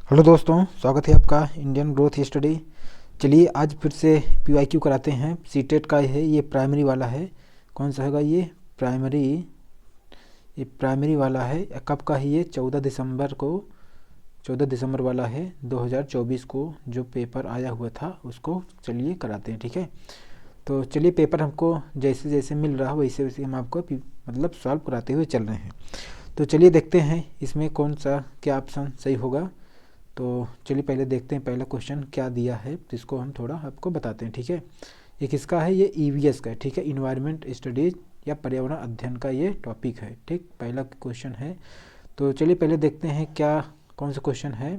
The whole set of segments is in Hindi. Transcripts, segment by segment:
हेलो दोस्तों, स्वागत है आपका इंडियन ग्रोथ स्टडी। चलिए आज फिर से पीवाईक्यू कराते हैं। सीटेट का है, ये प्राइमरी वाला है। कौन सा होगा ये? प्राइमरी। ये प्राइमरी वाला है। कब का है ये? 14 दिसंबर को। 14 दिसंबर वाला है 2024 को जो पेपर आया हुआ था उसको चलिए कराते हैं, ठीक है। तो चलिए, पेपर हमको जैसे जैसे मिल रहा है वैसे वैसे हम आपको मतलब सॉल्व कराते हुए चल रहे हैं। तो चलिए देखते हैं इसमें कौन सा क्या ऑप्शन सही होगा। तो चलिए पहले देखते हैं पहला क्वेश्चन क्या दिया है, जिसको हम थोड़ा आपको बताते हैं, ठीक है। ये किसका है? ये ईवीएस का है, ठीक है। इन्वायरमेंट स्टडीज या पर्यावरण अध्ययन का ये टॉपिक है, ठीक। पहला क्वेश्चन है। तो चलिए पहले देखते हैं क्या कौन सा क्वेश्चन है।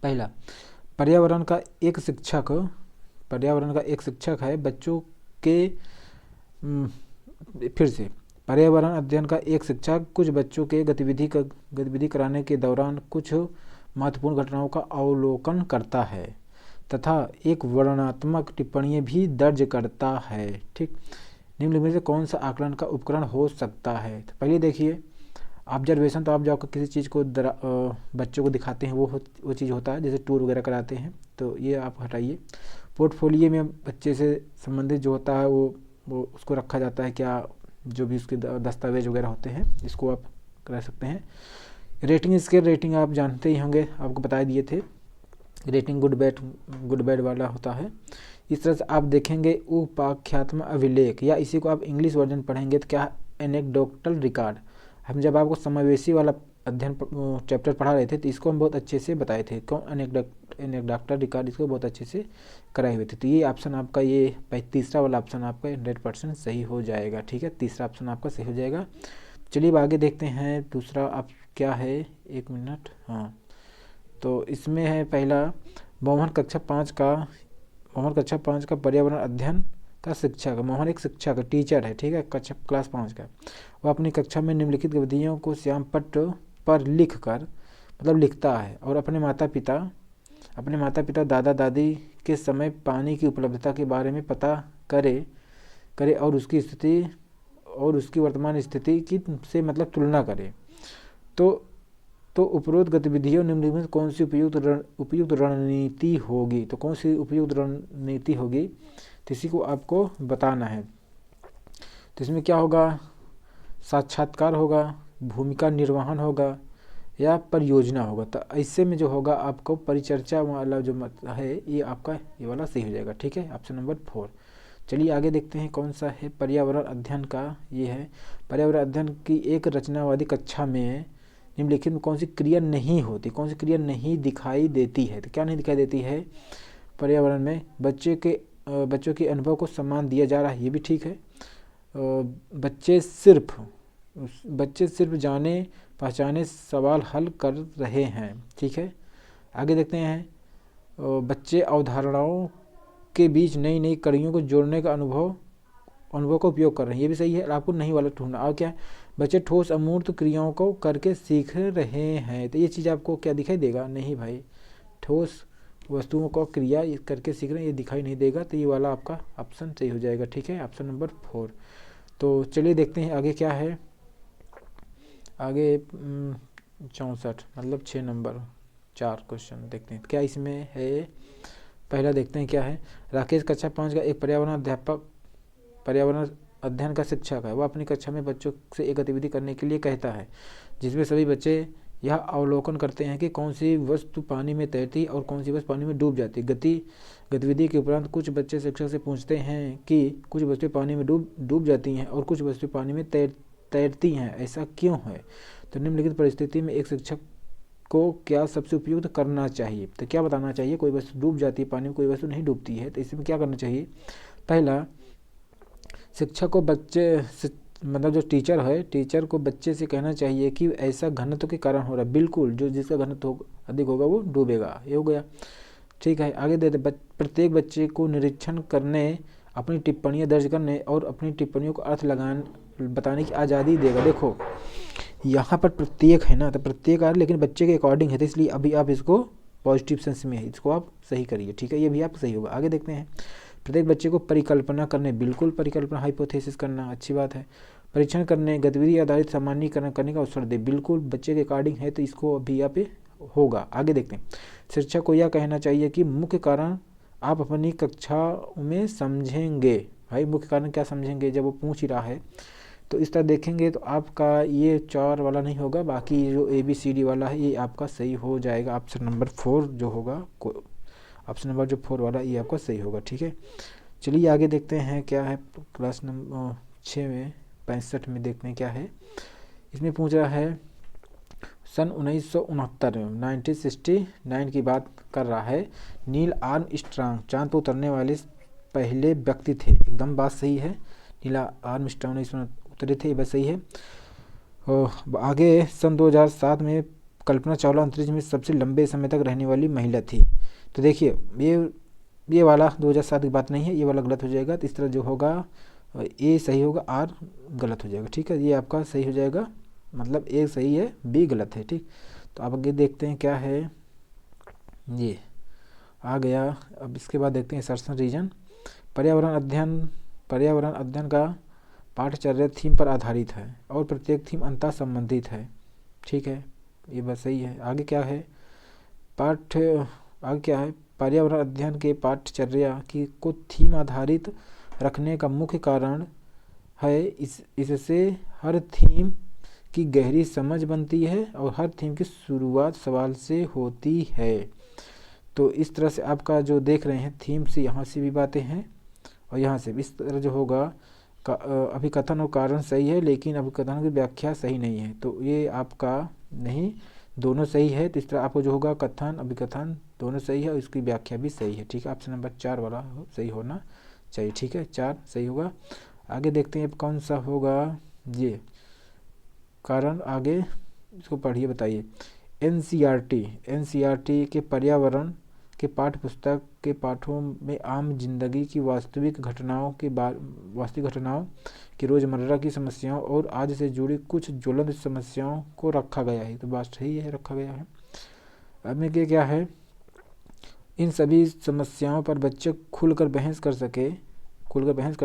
पहला, पर्यावरण का एक शिक्षक पर्यावरण का एक शिक्षक है बच्चों के फिर से पर्यावरण अध्ययन का एक शिक्षक कुछ बच्चों के गतिविधि कराने के दौरान कुछ महत्वपूर्ण घटनाओं का अवलोकन करता है तथा एक वर्णनात्मक टिप्पणी भी दर्ज करता है, ठीक। निम्नलिखित में से कौन सा आकलन का उपकरण हो सकता है? तो पहले देखिए, ऑब्जर्वेशन तो आप जाकर किसी चीज़ को बच्चों को दिखाते हैं, वो चीज़ होता है, जैसे टूर वगैरह कराते हैं, तो ये आप हटाइए। पोर्टफोलियो में बच्चे से संबंधित जो होता है वो उसको रखा जाता है, क्या जो भी उसके दस्तावेज वगैरह होते हैं, इसको आप करा सकते हैं। रेटिंग स्केल, रेटिंग आप जानते ही होंगे, आपको बता दिए थे। रेटिंग गुड बैड वाला होता है। इस तरह से आप देखेंगे उपाख्यात्मक अभिलेख, या इसी को आप इंग्लिश वर्जन पढ़ेंगे तो क्या? Anecdotal record. हम जब आपको समावेशी वाला अध्ययन चैप्टर पढ़ा रहे थे तो इसको हम बहुत अच्छे से बताए थे। क्यों? एनेक्डोटल रिकॉर्ड इसको बहुत अच्छे से कराए हुए थे। तो ये ऑप्शन आपका, ये तीसरा वाला ऑप्शन आपका 100% सही हो जाएगा, ठीक है। तीसरा ऑप्शन आपका सही हो जाएगा। चलिए अब आगे देखते हैं दूसरा आप क्या है। एक मिनट, हाँ। तो इसमें है पहला, मोहन कक्षा 5 का पर्यावरण अध्ययन का शिक्षक। मोहन एक शिक्षक टीचर है, ठीक है, कक्षा क्लास 5 का। वह अपनी कक्षा में निम्नलिखित गतिविधियों को श्याम पट्ट पर लिख कर मतलब लिखता है और अपने माता पिता दादा दादी के समय पानी की उपलब्धता के बारे में पता करे और उसकी वर्तमान स्थिति की से मतलब तुलना करे। तो उपरोक्त गतिविधियों निम्नलिखित में कौन सी उपयुक्त रणनीति होगी? तो कौन सी उपयुक्त रणनीति होगी तो इसी को आपको बताना है। तो इसमें क्या होगा? साक्षात्कार होगा, भूमिका निर्वहन होगा या परियोजना होगा। तो ऐसे में जो होगा आपको परिचर्चा वाला जो मत है ये आपका ये वाला सही हो जाएगा, ठीक है, ऑप्शन नंबर 4। चलिए आगे देखते हैं कौन सा है। पर्यावरण अध्ययन का ये है। पर्यावरण अध्ययन की एक रचनावादी कक्षा में निम्नलिखित में कौन सी क्रिया नहीं होती? कौन सी क्रिया नहीं दिखाई देती है? तो क्या नहीं दिखाई देती है? पर्यावरण में बच्चों के अनुभव को सम्मान दिया जा रहा है, ये भी ठीक है। बच्चे सिर्फ जाने पहचाने सवाल हल कर रहे हैं, ठीक है। आगे देखते हैं, बच्चे अवधारणाओं के बीच नई नई कड़ियों को जोड़ने का अनुभव का उपयोग कर रहे हैं, ये भी सही है। आपको नहीं वाला ढूंढना। और क्या है? बच्चे ठोस अमूर्त क्रियाओं को करके सीख रहे हैं, तो ये चीज़ आपको क्या दिखाई देगा? नहीं भाई, ठोस वस्तुओं को क्रिया करके सीख रहे हैं ये दिखाई नहीं देगा, तो ये वाला आपका ऑप्शन सही हो जाएगा, ठीक है, ऑप्शन नंबर 4। तो चलिए देखते हैं आगे क्या है। आगे 64 मतलब 6 नंबर 4 क्वेश्चन देखते हैं क्या इसमें है। पहला देखते हैं क्या है। राकेश कक्षा 5 का एक पर्यावरण अध्ययन का शिक्षक है। वह अपनी कक्षा में बच्चों से एक गतिविधि करने के लिए कहता है जिसमें सभी बच्चे यह अवलोकन करते हैं कि कौन सी वस्तु पानी में तैरती और कौन सी वस्तु पानी में डूब जाती। गतिविधि के उपरांत कुछ बच्चे शिक्षक से पूछते हैं कि कुछ वस्तुएं पानी में डूब जाती हैं और कुछ वस्तुएं पानी में तैरती हैं, ऐसा क्यों है? तो निम्नलिखित परिस्थिति में एक शिक्षक को क्या सबसे उपयुक्त करना चाहिए? तो क्या बताना चाहिए? कोई वस्तु डूब जाती है पानी में, कोई वस्तु नहीं डूबती है, तो इसमें क्या करना चाहिए? पहला, शिक्षक को मतलब जो टीचर को बच्चे से कहना चाहिए कि ऐसा घनत्व के कारण हो रहा है। बिल्कुल, जो जिसका घनत्व अधिक होगा वो डूबेगा, ये हो गया, ठीक है। आगे दे प्रत्येक बच्चे को निरीक्षण करने, अपनी टिप्पणियाँ दर्ज करने और अपनी टिप्पणियों को अर्थ बताने की आज़ादी देगा। देखो यहाँ पर प्रत्येक है ना, तो प्रत्येक आ रहा है लेकिन बच्चे के अकॉर्डिंग है, तो इसलिए अभी आप इसको पॉजिटिव सेंस में है, इसको आप सही करिए, ठीक है, ये भी आप सही होगा। आगे देखते हैं। प्रत्येक बच्चे को परिकल्पना करने, बिल्कुल परिकल्पना हाइपोथेसिस करना अच्छी बात है। परीक्षण करने, गतिविधि आधारित सामान्यीकरण करने का अवसर दे, बिल्कुल बच्चे के अकॉर्डिंग है, तो इसको अभी आप होगा। आगे देखते हैं, शिक्षक को यह कहना चाहिए कि मुख्य कारण आप अपनी कक्षा में समझेंगे। भाई मुख्य कारण क्या समझेंगे, जब वो पूछ ही रहा है तो इस तरह देखेंगे तो आपका ये 4 वाला नहीं होगा, बाकी जो ABCD वाला है ये आपका सही हो जाएगा। ऑप्शन नंबर 4 जो होगा, ऑप्शन नंबर जो 4 वाला ये आपका सही होगा। ठीक है, चलिए आगे देखते हैं क्या है क्लास नंबर 6 में 65 में देखते हैं क्या है। इसमें पूछ रहा है सन 1969 में 1969 की बात कर रहा है। नील आर्मस्ट्रांग चांद पर उतरने वाले पहले व्यक्ति थे। एकदम बात सही है, नील आर्मस्ट्रांग इसमें उतरे थे, ये बात सही है। और आगे सन 2007 में कल्पना चावला अंतरिक्ष में सबसे लंबे समय तक रहने वाली महिला थी। तो देखिए ये वाला 2007 की बात नहीं है, ये वाला गलत हो जाएगा। तो इस तरह जो होगा ए सही होगा, आर गलत हो जाएगा। ठीक है, ये आपका सही हो जाएगा, मतलब ए सही है, बी गलत है। ठीक, तो आप आगे देखते हैं क्या है, ये आ गया। अब इसके बाद देखते हैं सर्सन रीजन। पर्यावरण अध्ययन का पाठ्यचर्या थीम पर आधारित है और प्रत्येक थीम अंतः संबंधित है। ठीक है, ये बात सही है। आगे क्या है, पर्यावरण अध्ययन के पाठ्यचर्या को थीम आधारित रखने का मुख्य कारण है इससे हर थीम की गहरी समझ बनती है और हर थीम की शुरुआत सवाल से होती है। तो इस तरह से आपका जो देख रहे हैं थीम से यहाँ से भी बातें हैं और यहाँ से भी। इस तरह जो होगा अभिकथन और कारण सही है, लेकिन अभिकथन की व्याख्या सही नहीं है। तो ये आपका नहीं, दोनों सही है। तो इस तरह आपको जो होगा कथन अभिकथन दोनों सही है और इसकी व्याख्या भी सही है। ठीक है, ऑप्शन नंबर 4 वाला सही होना चाहिए। ठीक है, 4 सही होगा। आगे देखते हैं अब कौन सा होगा, ये कारण आगे इसको पढ़िए, बताइए। एनसीईआरटी के पर्यावरण के पाठ्य पुस्तक के पाठों में आम जिंदगी की वास्तविक घटनाओं की रोज़मर्रा की समस्याओं और आज से जुड़ी कुछ ज्वलंत समस्याओं को रखा गया है। तो बात सही है, रखा गया है। अब में क्या है, इन सभी समस्याओं पर बच्चे खुलकर बहस कर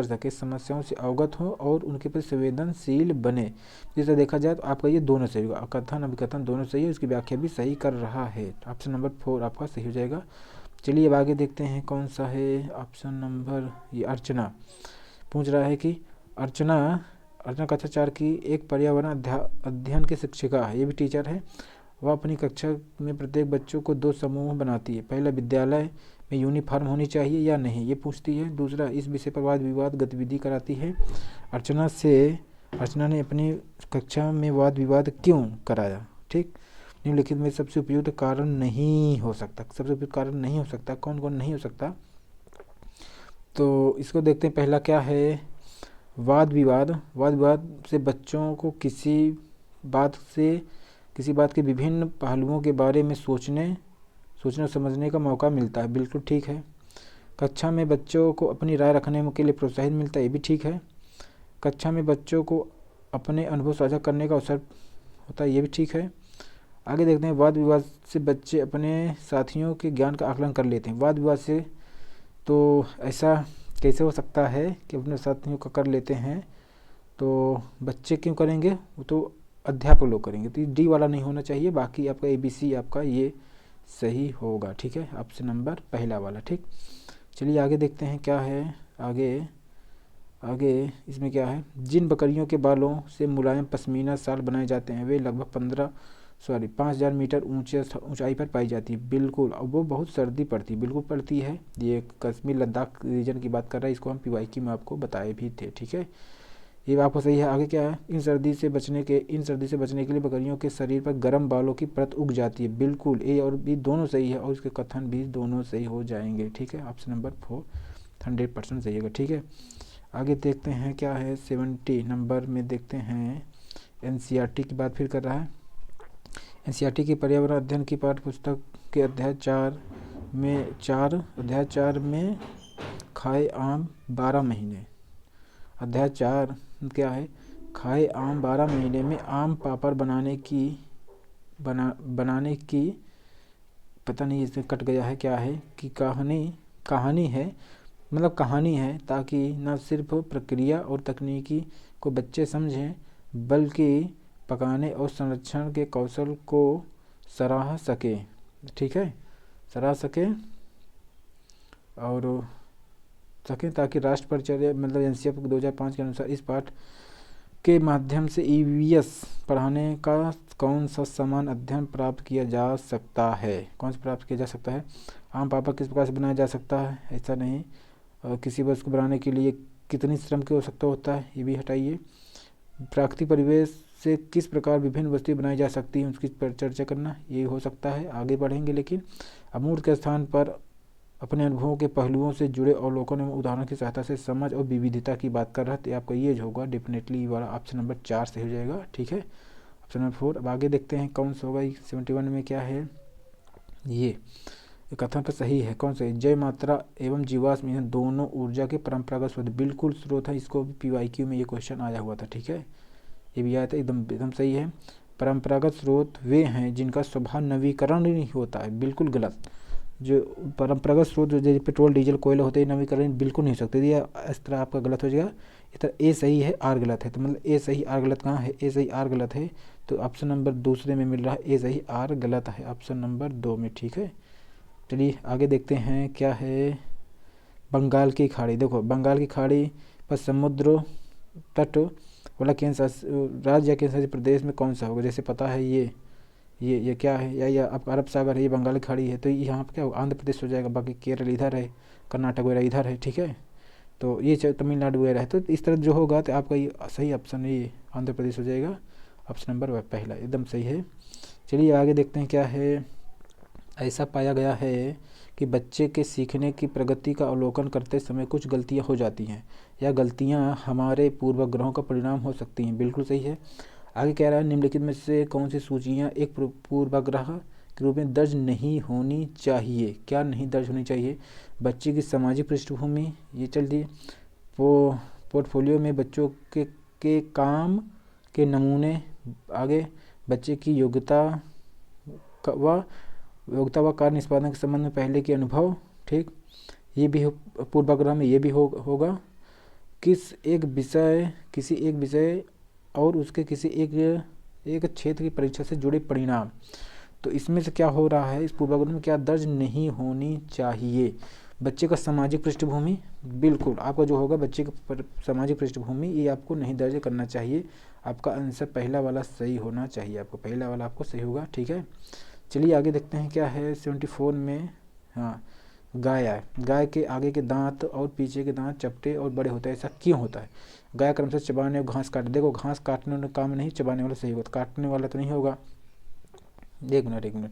सके, समस्याओं से अवगत हो और उनके प्रति संवेदनशील बने। जैसे देखा जाए तो आपका ये दोनों सही होगा, कथन अभिकथन दोनों सही है, उसकी व्याख्या भी सही कर रहा है। ऑप्शन नंबर 4 आपका सही हो जाएगा। चलिए अब आगे देखते हैं कौन सा है। ऑप्शन नंबर, ये अर्चना पूछ रहा है कि अर्चना कक्षा 4 की एक पर्यावरण अध्ययन की शिक्षिका है, ये भी टीचर है। वह अपनी कक्षा में प्रत्येक बच्चों को 2 समूह बनाती है। पहला, विद्यालय में यूनिफॉर्म होनी चाहिए या नहीं, ये पूछती है। दूसरा, इस विषय पर वाद विवाद गतिविधि कराती है। अर्चना ने अपनी कक्षा में वाद विवाद क्यों कराया। ठीक, निम्नलिखित में सबसे उपयुक्त कारण नहीं हो सकता। कौन कौन नहीं हो सकता, तो इसको देखते हैं। पहला क्या है, वाद विवाद से बच्चों को किसी बात के विभिन्न पहलुओं के बारे में सोचने समझने का मौका मिलता है, बिल्कुल ठीक है। कक्षा में बच्चों को अपनी राय रखने के लिए प्रोत्साहित मिलता है, ये भी ठीक है। कक्षा में बच्चों को अपने अनुभव साझा करने का अवसर होता है, ये भी ठीक है। आगे देखते हैं, वाद विवाद से बच्चे अपने साथियों के ज्ञान का आकलन कर लेते हैं। वाद विवाद से तो ऐसा कैसे हो सकता है कि अपने साथियों का कर लेते हैं, तो बच्चे क्यों करेंगे, वो तो अध्यापक लोग करेंगे। तो डी वाला नहीं होना चाहिए, बाकी आपका ABC आपका ये सही होगा। ठीक है, ऑप्शन नंबर पहला वाला। ठीक, चलिए आगे देखते हैं क्या है। आगे इसमें क्या है, जिन बकरियों के बालों से मुलायम पश्मीना शाल बनाए जाते हैं वे लगभग 5,000 मीटर ऊंचाई पर पाई जाती है। बिल्कुल, अब वो बहुत सर्दी पड़ती है, बिल्कुल पड़ती है। ये कश्मीर लद्दाख रीजन की बात कर रहा है, इसको हम PYQ में आपको बताए भी थे। ठीक है, ये आपको सही है। आगे क्या है, इन सर्दी से बचने के लिए बकरियों के शरीर पर गर्म बालों की परत उग जाती है। बिल्कुल, ए और बी दोनों सही है और इसके कथन भी दोनों सही हो जाएंगे। ठीक है, ऑप्शन नंबर 4 100% सही है। ठीक है, आगे देखते हैं क्या है। 70 नंबर में देखते हैं, NCERT की बात फिर कर रहा है। NCERT की पर्यावरण अध्ययन की पाठ्य पुस्तक के अध्याय 4 में खाए आम 12 महीने। अध्याय 4 क्या है, खाए आम 12 महीने में आम पापड़ बनाने की पता नहीं, इसमें कट गया है क्या है कि कहानी है, ताकि न सिर्फ प्रक्रिया और तकनीकी को बच्चे समझें बल्कि पकाने और संरक्षण के कौशल को सराह सके, ठीक है, सराह सके और सकें, ताकि राष्ट्र परिचर्या मतलब एनसीएफ 2005 के अनुसार इस पाठ के माध्यम से ईवीएस पढ़ाने का कौन सा समान अध्ययन प्राप्त किया जा सकता है, कौन सा प्राप्त किया जा सकता है। आम पापा किस प्रकार से बनाया जा सकता है, ऐसा नहीं। और किसी वस्तु को बनाने के लिए कितनी श्रम की आवश्यकता होता है, ये भी हटाइए। प्राकृतिक परिवेश से किस प्रकार विभिन्न वस्तुएं बनाई जा सकती हैं, उसकी पर चर्चा करना, ये हो सकता है, आगे बढ़ेंगे। लेकिन अमूर्त के स्थान पर अपने अनुभवों के पहलुओं से जुड़े अवलोकन एवं उदाहरण की सहायता से समझ और विविधता की बात कर रहा है, तो आपका ये जो होगा डेफिनेटली वाला ऑप्शन नंबर 4 से हो जाएगा, ठीक है, ऑप्शन नंबर 4। अब आगे देखते हैं कौन सा होगा 71 में क्या है। ये कथन पर सही है, कौन सा है, जय मात्रा एवं जीवाश्म ईंधन दोनों ऊर्जा के परंपरागत स्रोत, बिल्कुल स्रोत है। इसको भी PYQ में ये क्वेश्चन आया हुआ था, ठीक है, ये भी आया था, एकदम सही है। परंपरागत स्रोत वे हैं जिनका स्वभाव नवीकरण नहीं होता है, बिल्कुल गलत। जो परंपरागत स्रोत जैसे पेट्रोल डीजल कोयला होते हैं, नवीकरण बिल्कुल नहीं हो सकते, ये इस तरह आपका गलत हो जाएगा। इस तरह ए सही है आर गलत है, तो मतलब ए सही आर गलत कहाँ है, ए सही आर गलत है, तो ऑप्शन नंबर दूसरे में मिल रहा है ए सही आर गलत है, ऑप्शन नंबर 2 में, ठीक है। चलिए आगे देखते हैं क्या है। बंगाल की खाड़ी, देखो बंगाल की खाड़ी पर समुद्र तट वाला केंद्र राज्य या केंद्र शासित प्रदेश में कौन सा होगा, जैसे पता है ये क्या है, या आपका अरब सागर है, ये बंगाल की खाड़ी है, तो यहाँ पर क्या होगा, आंध्र प्रदेश हो जाएगा, बाकी केरल इधर है, कर्नाटक वगैरह इधर है, ठीक है, तो ये तमिलनाडु वगैरह है, तो इस तरह जो होगा तो आपका ये सही ऑप्शन ये आंध्र प्रदेश हो जाएगा, ऑप्शन नंबर पहला एकदम सही है। चलिए आगे देखते हैं क्या है। ऐसा पाया गया है कि बच्चे के सीखने की प्रगति का अवलोकन करते समय कुछ गलतियां हो जाती हैं, या गलतियां हमारे पूर्वाग्रहों का परिणाम हो सकती हैं, बिल्कुल सही है। आगे कह रहा है निम्नलिखित में से कौन सी सूचियां एक पूर्वाग्रह के रूप में दर्ज नहीं होनी चाहिए, क्या नहीं दर्ज होनी चाहिए, बच्चे की सामाजिक पृष्ठभूमि, ये चल दिए, पोर्टफोलियो में बच्चों के काम के नमूने, आगे बच्चे की योग्यता व कार्य निष्पादन के संबंध में पहले के अनुभव, ठीक, ये भी पूर्वाग्रह में ये भी होगा। किसी एक विषय और उसके किसी एक क्षेत्र की परीक्षा से जुड़े परिणाम, तो इसमें से क्या हो रहा है, इस पूर्वाग्रह में क्या दर्ज नहीं होनी चाहिए, बच्चे का सामाजिक पृष्ठभूमि, बिल्कुल आपका जो होगा बच्चे का सामाजिक पृष्ठभूमि ये आपको नहीं दर्ज करना चाहिए, आपका आंसर पहला वाला सही होना चाहिए, आपको पहला वाला आपको सही होगा, ठीक है। चलिए आगे देखते हैं क्या है 74 में। हाँ, गाय है, गाय के आगे के दांत और पीछे के दांत चपटे और बड़े होते हैं, ऐसा क्यों होता है। गाय क्रमशः चबाने और घास काटने, देखो घास काटने वाला काम नहीं, चबाने वाला सही होगा, काटने वाला तो नहीं होगा, एक मिनट,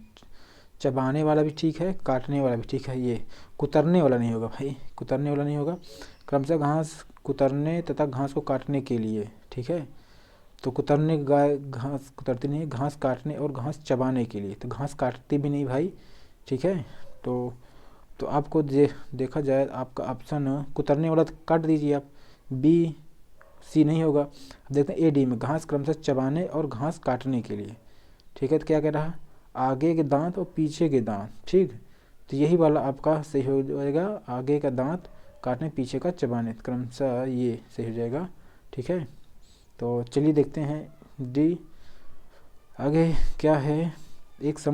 चबाने वाला भी ठीक है, काटने वाला भी ठीक है, ये कुतरने वाला नहीं होगा भाई, कुतरने वाला नहीं होगा। क्रमशः घास कुतरने तथा घास को काटने के लिए, ठीक है, तो कुतरने, गाय घास कुतरती नहीं, घास काटने और घास चबाने के लिए, तो घास काटती भी नहीं भाई, ठीक है। तो आपको देखा जाए आपका ऑप्शन कुतरने वाला तो काट दीजिए आप, बी सी नहीं होगा। अब देखते हैं AD में, घास क्रमशः चबाने और घास काटने के लिए, ठीक है, तो क्या कह रहा है, आगे के दांत और पीछे के दांत, ठीक, तो यही वाला आपका सही हो जाएगा, आगे का दांत काटने पीछे का चबाने, क्रमशः ये सही हो जाएगा, ठीक है। तो चलिए देखते हैं डी, आगे क्या है, एक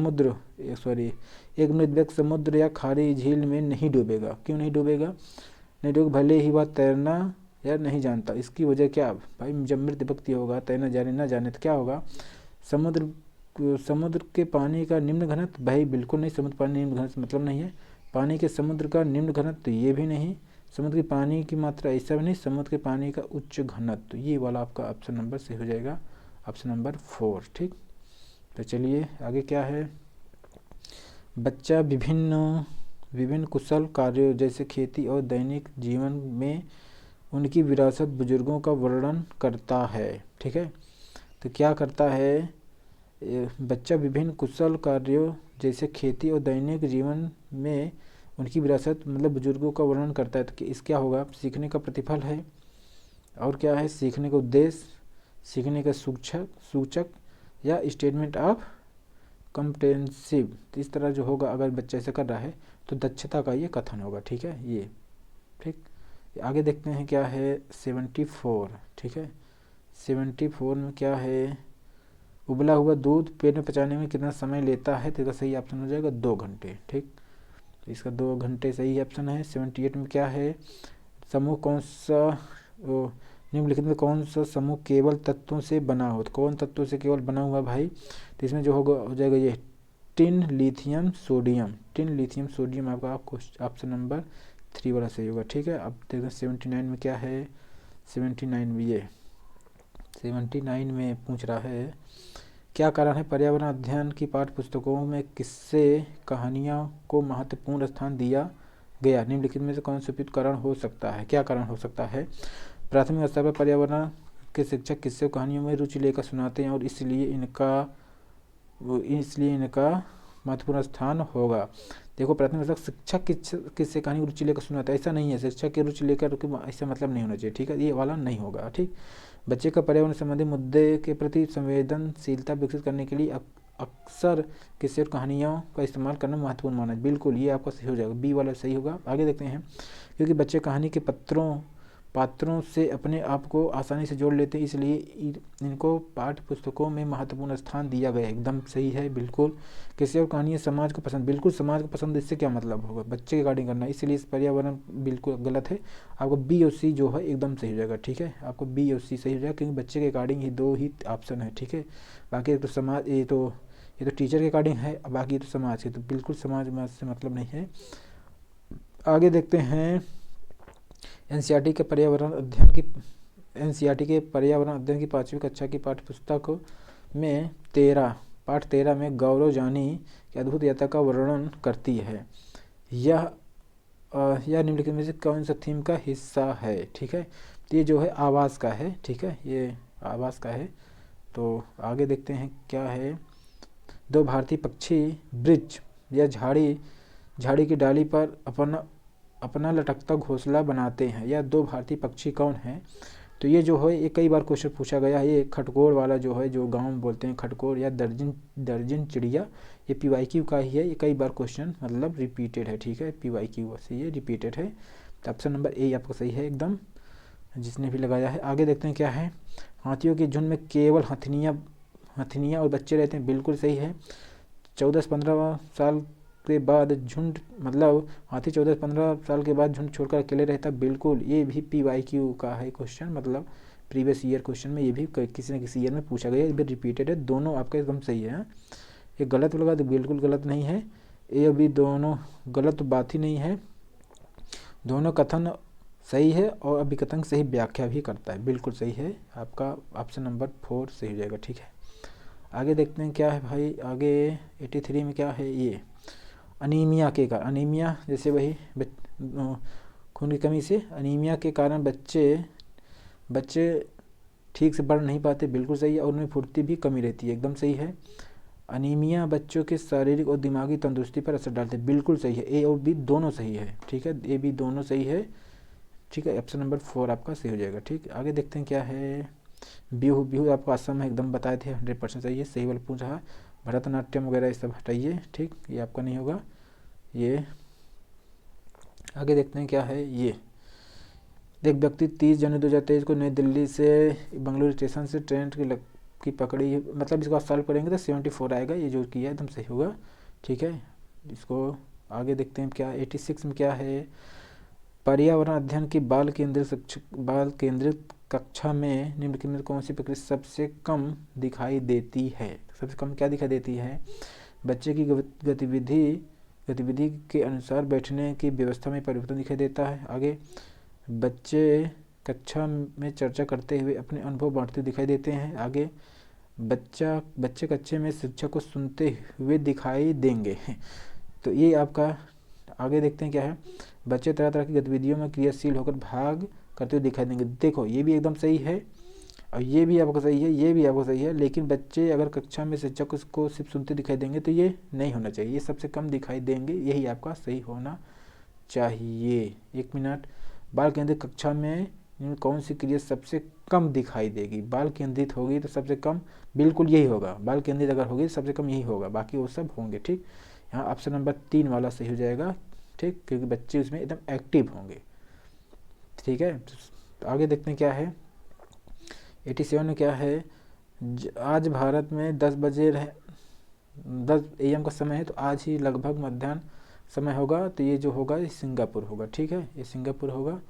मृत व्यक्ति समुद्र या खारी झील में नहीं डूबेगा, क्यों नहीं डूबेगा, नहीं डूबेगा, भले ही वह तैरना या नहीं जानता, इसकी वजह क्या भाई, जब मृत व्यक्ति होगा तैरना जाने ना जाने तो क्या होगा, समुद्र के पानी का निम्न घनत्व, भाई बिल्कुल नहीं, समुद्र पानी निम्न घनत्व मतलब नहीं है, पानी के समुद्र का निम्न घनत्व ये भी नहीं, समुद्र के पानी की मात्रा ऐसा भी नहीं, समुद्र के पानी का उच्च घनत्व, ये वाला आपका ऑप्शन नंबर सही हो जाएगा, ऑप्शन नंबर 4, ठीक। तो चलिए आगे क्या है, बच्चा विभिन्न कुशल कार्यों जैसे खेती और दैनिक जीवन में उनकी विरासत बुजुर्गों का वर्णन करता है, ठीक है, तो क्या करता है, बच्चा विभिन्न कुशल कार्यों जैसे खेती और दैनिक जीवन में उनकी विरासत मतलब बुजुर्गों का वर्णन करता है, तो इस क्या होगा, सीखने का प्रतिफल है, और क्या है, सीखने का उद्देश्य, सीखने का सूचक या स्टेटमेंट ऑफ कॉम्प्रिहेंसिव, तो इस तरह जो होगा अगर बच्चा ऐसा कर रहा है तो दक्षता का ये कथन होगा, ठीक है, ये ठीक। आगे देखते हैं क्या है 74, ठीक है, 74 में क्या है, उबला हुआ दूध पेट में पचाने में कितना समय लेता है, तो इसका सही ऑप्शन हो जाएगा 2 घंटे। ठीक, तो इसका 2 घंटे सही ऑप्शन है। 78 में क्या है, समूह कौन सा, निम्नलिखित में कौन सा समूह केवल तत्वों से बना हो, तो कौन तत्वों से केवल बना हुआ भाई, तो इसमें जो होगा हो जाएगा ये tin lithium sodium. Tin lithium sodium आपका ऑप्शन नंबर 3 वाला सही होगा। ठीक है, अब देखते हैं 79 में क्या है। 79 में ये 79 में पूछ रहा है, क्या कारण है पर्यावरण अध्ययन की पाठ्य पुस्तकों में किस्से कहानियों को महत्वपूर्ण स्थान दिया गया, निम्नलिखित में से कौन सा उपयुक्त कारण हो सकता है। क्या कारण हो सकता है, प्राथमिक स्तर पर पर्यावरण के शिक्षक किस्से कहानियों में रुचि लेकर सुनाते हैं और इसलिए इनका महत्वपूर्ण स्थान होगा। देखो, प्राथमिक स्तर शिक्षक किस्से कहानी की रुचि लेकर सुनाता है, ऐसा नहीं है, शिक्षक की रुचि लेकर ऐसा मतलब नहीं होना चाहिए। ठीक है, ये वाला नहीं होगा। ठीक, बच्चे का पर्यावरण संबंधी मुद्दे के प्रति संवेदनशीलता विकसित करने के लिए अक्सर किस्से और कहानियों का इस्तेमाल करना महत्वपूर्ण माना है। बिल्कुल, ये आपका सही हो जाएगा, बी वाला सही होगा। आगे देखते हैं, क्योंकि बच्चे कहानी के पात्रों से अपने आप को आसानी से जोड़ लेते हैं, इसलिए इनको पाठ्य पुस्तकों में महत्वपूर्ण स्थान दिया गया है। एकदम सही है, बिल्कुल। किस्से और कहानियाँ समाज को पसंद, बिल्कुल समाज को पसंद, इससे क्या मतलब होगा, बच्चे के गार्डिंग करना, इसलिए इस पर्यावरण बिल्कुल गलत है। आपको बी और सी जो है एकदम सही हो जाएगा। ठीक है, आपको बी और सी सही हो जाएगा, क्योंकि बच्चे के अकॉर्डिंग ही 2 ही ऑप्शन है। ठीक है, बाकी तो समाज, ये तो टीचर के अकॉर्डिंग है, बाकी तो समाज के, तो बिल्कुल समाज में से मतलब नहीं है। आगे देखते हैं, एनसीईआरटी के पर्यावरण अध्ययन की 5वीं कक्षा की पाठ्य पुस्तक में पाठ 13 में गौरव जानी की अद्भुत यात्रा का वर्णन करती है। यह निम्नलिखित में से कौन सा थीम का हिस्सा है। ठीक है, तो ये जो है आवास का है। ठीक है, ये आवास का है। तो आगे देखते हैं क्या है, 2 भारतीय पक्षी वृक्ष या झाड़ी की डाली पर अपना लटकता घोंसला बनाते हैं, या 2 भारतीय पक्षी कौन हैं, तो ये जो है ये कई बार क्वेश्चन पूछा गया है। ये खटकोर वाला जो है, जो गांव में बोलते हैं खटकोर या दर्जन चिड़िया, ये PYQ का ही है। ये कई बार क्वेश्चन मतलब रिपीटेड है। ठीक है, PYQ से ये रिपीटेड है, तो ऑप्शन नंबर ए आपका सही है एकदम, जिसने भी लगाया है। आगे देखते हैं क्या है, हाथियों के झुंड में केवल हथनियाँ और बच्चे रहते हैं, बिल्कुल सही है। 14 से 15 साल के बाद झुंड, मतलब हाथी 14 से 15 साल के बाद झुंड छोड़कर अकेले रहता, बिल्कुल, ये भी PYQ का है क्वेश्चन, मतलब प्रीवियस ईयर क्वेश्चन में ये भी किसी न किसी ईयर में पूछा गया है, ये भी रिपीटेड है। दोनों आपका एकदम सही है। ये गलत लगा तो बिल्कुल गलत नहीं है, ये अभी दोनों गलत बात ही नहीं है, दोनों कथन सही है और अभिकथन सही व्याख्या भी करता है, बिल्कुल सही है। आपका ऑप्शन नंबर 4 सही हो जाएगा। ठीक है, आगे देखते हैं क्या है भाई। आगे 83 में क्या है, ये अनीमिया के कारण, अनीमिया जैसे वही खून की कमी से अनीमिया के कारण बच्चे ठीक से बढ़ नहीं पाते, बिल्कुल सही है, और उनमें फुर्ती भी कमी रहती है, एकदम सही है। अनीमिया बच्चों के शारीरिक और दिमागी तंदुरुस्ती पर असर डालते हैं, बिल्कुल सही है। ए और बी दोनों सही है। ठीक है, ए बी दोनों सही है। ठीक है, ऑप्शन नंबर 4 आपका सही हो जाएगा। ठीक, आगे देखते हैं क्या है, बिहू आपको असम में एकदम बताए थे, 100% सही है, सही वाला पूछ रहा। भरतनाट्यम वगैरह ये सब हटाइए। ठीक, ये आपका नहीं होगा। ये आगे देखते हैं क्या है, ये एक व्यक्ति 30 जनवरी 2023 को नई दिल्ली से बंगलुरु स्टेशन से ट्रेन की पकड़ी, मतलब इसको आप सॉल्व करेंगे तो 74 आएगा, ये जो किया एकदम सही होगा। ठीक है, इसको आगे देखते हैं क्या, 86 में क्या है, पर्यावरण अध्ययन की बाल केंद्रित कक्षा में निम्नलिखित में कौन सी प्रक्रिया सबसे कम दिखाई देती है। सबसे कम क्या दिखाई देती है, बच्चे की गतिविधि के अनुसार बैठने की व्यवस्था में परिवर्तन दिखाई देता है। आगे, बच्चे कक्षा में चर्चा करते हुए अपने अनुभव बांटते दिखाई देते हैं। आगे, बच्चे कक्षा में शिक्षक को सुनते हुए दिखाई देंगे। तो ये आपका, आगे देखते हैं क्या है, बच्चे तरह तरह की गतिविधियों में क्रियाशील होकर भाग करते हुए दिखाई देंगे। देखो, ये भी एकदम सही है और ये भी आपको सही है, ये भी आपको सही है, लेकिन बच्चे अगर कक्षा में शिक्षक को सिर्फ सुनते दिखाई देंगे तो ये नहीं होना चाहिए, ये सबसे कम दिखाई देंगे, यही आपका सही होना चाहिए। 1 मिनट, बाल केंद्रित कक्षा में कौन सी क्रिया सबसे कम दिखाई देगी, बाल केंद्रित होगी तो सबसे कम बिल्कुल यही होगा, बाल केंद्रित अगर होगी तो सबसे कम यही होगा, बाकी वो सब होंगे। ठीक, यहाँ ऑप्शन नंबर 3 वाला सही हो जाएगा। ठीक, क्योंकि बच्चे उसमें एकदम एक्टिव होंगे। ठीक है, तो आगे देखते हैं क्या है, 87 में क्या है, आज भारत में 10 बजे 10 AM का समय है, तो आज ही लगभग मध्याह्न समय होगा। तो ये जो होगा ये सिंगापुर होगा, ठीक है, ये सिंगापुर होगा।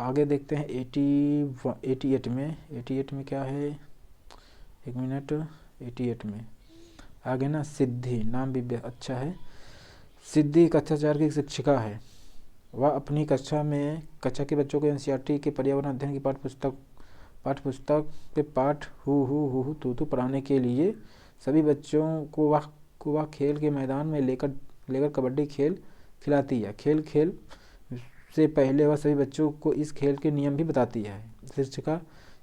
आगे देखते हैं 88 में क्या है, एक मिनट, 88 में आगे ना सिद्धि, नाम भी अच्छा है। सिद्धि कक्षा 4 की शिक्षिका है। वह अपनी कक्षा के बच्चों को NCERT के पर्यावरण अध्ययन की पाठ्यपुस्तक के पाठ हु तू पढ़ाने के लिए सभी बच्चों को वह खेल के मैदान में लेकर कबड्डी खेल खिलाती है। खेल से पहले वह सभी बच्चों को इस खेल के नियम भी बताती है। शिक्षिका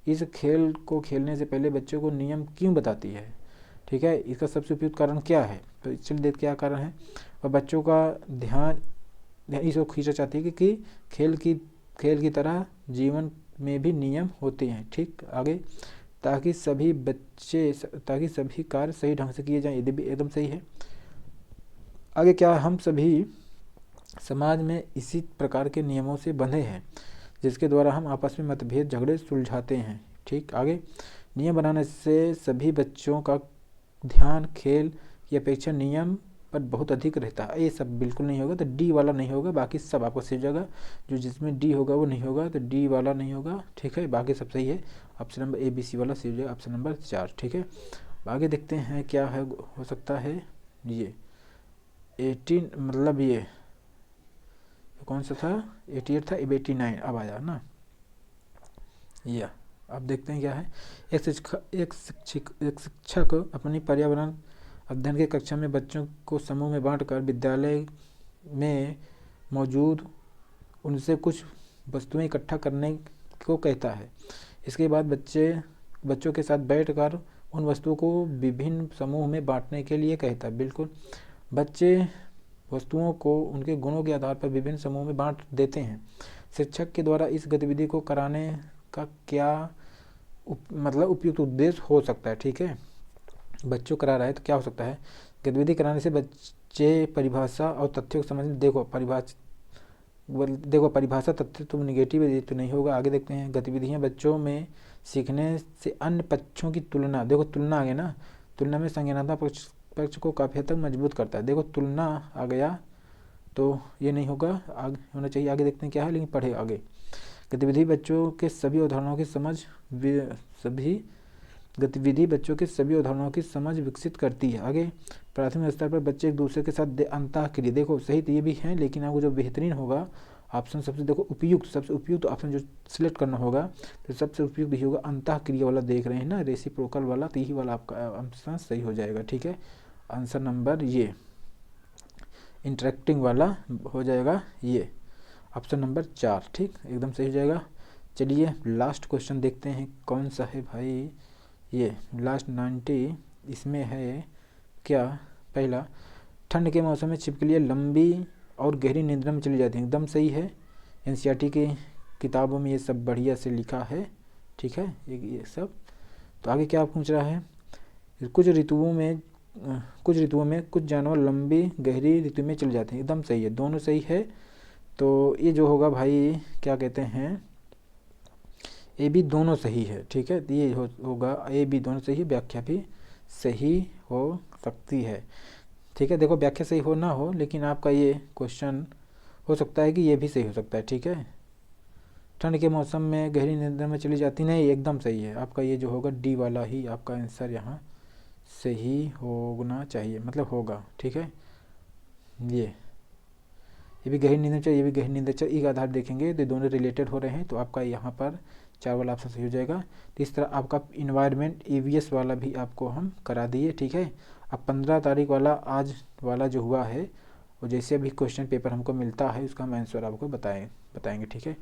इस खेल को खेलने से पहले बच्चों को नियम क्यों बताती है, ठीक है, इसका सबसे उपयुक्त कारण क्या है। तो चलिए देखते क्या कारण है। वह बच्चों का ध्यान इसको खींचना चाहती है कि खेल की तरह जीवन में भी नियम होते हैं, ठीक। आगे, ताकि सभी कार्य सही ढंग से किए जाएं, ये भी एकदम सही है। आगे क्या, हम सभी समाज में इसी प्रकार के नियमों से बंधे हैं जिसके द्वारा हम आपस में मतभेद झगड़े सुलझाते हैं, ठीक। आगे, नियम बनाने से सभी बच्चों का ध्यान खेल की अपेक्षा नियम पर बहुत अधिक रहता है। ये सब बिल्कुल नहीं होगा, तो डी वाला नहीं होगा, बाकी सब आपको सही जगह, जो जिसमें डी होगा वो नहीं होगा, तो डी वाला नहीं होगा, ठीक है, बाकी सब सही है। ऑप्शन नंबर ABC वाला सही जगह, ऑप्शन नंबर 4, ठीक है। आगे देखते हैं क्या है, हो सकता है ये 18, मतलब ये कौन सा था, 88 था, अब 89 अब आया ना, या अब देखते हैं क्या है। एक शिक्षक अपनी पर्यावरण अध्ययन की कक्षा में बच्चों को समूह में बांटकर विद्यालय में मौजूद उनसे कुछ वस्तुएं इकट्ठा करने को कहता है। इसके बाद बच्चों के साथ बैठकर उन वस्तुओं को विभिन्न समूह में बांटने के लिए कहता है। बिल्कुल, बच्चे वस्तुओं को उनके गुणों के आधार पर विभिन्न समूह में बांट देते हैं। शिक्षक के द्वारा इस गतिविधि को कराने का क्या मतलब उपयुक्त उद्देश्य हो सकता है, ठीक है। बच्चों करा रहा है तो क्या हो सकता है, गतिविधि कराने से बच्चे परिभाषा और तथ्यों को समझने, देखो परिभाषा तथ्य तो निगेटिव है, तो नहीं होगा। आगे देखते हैं, गतिविधियां बच्चों में सीखने से अन्य पक्षों की तुलना, देखो तुलना आ गया ना, तुलना में संज्ञानात्मक पक्ष को काफ़ी हद तक मजबूत करता है। देखो तुलना आ गया तो ये नहीं होगा, आगे होना चाहिए। आगे देखते हैं क्या है, लेकिन पढ़े आगे। गतिविधि बच्चों के सभी अवधारणाओं की समझ विकसित करती है। आगे, प्राथमिक स्तर पर बच्चे एक दूसरे के साथ अंतःक्रिया, देखो सही तो ये भी है, लेकिन आपको जो बेहतरीन होगा ऑप्शन सबसे, देखो सबसे उपयुक्त ऑप्शन जो सिलेक्ट करना होगा, तो सबसे उपयुक्त ही होगा अंतःक्रिया वाला, देख रहे हैं ना, रेसिप्रोकल वाला, तो यही वाला आपका ऑप्शन सही हो जाएगा, ठीक है। आंसर नंबर ये इंटरेक्टिंग वाला हो जाएगा, ये ऑप्शन नंबर 4, ठीक, एकदम सही हो जाएगा। चलिए लास्ट क्वेश्चन देखते हैं कौन सा है भाई, ये लास्ट 90, इसमें है क्या, पहला, ठंड के मौसम में छिपकलियाँ लंबी और गहरी निद्रा में चली जाती हैं, एकदम सही है। NCERT की किताबों में ये सब बढ़िया से लिखा है, ठीक है, ये सब। तो आगे क्या पूछ रहा है, कुछ ऋतुओं में कुछ जानवर लंबी गहरी ऋतु में चले जाते हैं, एकदम सही है, दोनों सही है। तो ये जो होगा भाई क्या कहते हैं, ए बी दोनों सही है, ठीक है, तो ये होगा ए बी दोनों सही है, व्याख्या भी सही हो सकती है, ठीक है। देखो व्याख्या सही हो ना हो, लेकिन आपका ये क्वेश्चन हो सकता है कि ये भी सही हो सकता है, ठीक है। ठंड के मौसम में गहरी निद्रा में चली जाती, नहीं एकदम सही है आपका, ये जो होगा डी वाला ही आपका आंसर यहाँ सही होना चाहिए, मतलब होगा, ठीक है। ये भी गहरी नींद चाहिए, ये भी गहरी नींद चाहिए, एक आधार देखेंगे तो दोनों रिलेटेड हो रहे हैं, तो आपका यहाँ पर 4 वाला ऑप्शन सही हो जाएगा। तो इस तरह आपका इन्वायरमेंट EVS वाला भी आपको हम करा दिए, ठीक है। अब 15 तारीख वाला आज वाला जो हुआ है, वो जैसे अभी क्वेश्चन पेपर हमको मिलता है उसका हम आंसर आपको बताएंगे, ठीक है।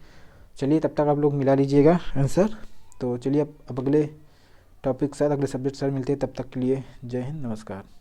चलिए तब तक आप लोग मिला लीजिएगा आंसर। तो चलिए अब अगले टॉपिक के साथ, अगले सब्जेक्ट के साथ मिलते हैं, तब तक के लिए जय हिंद, नमस्कार।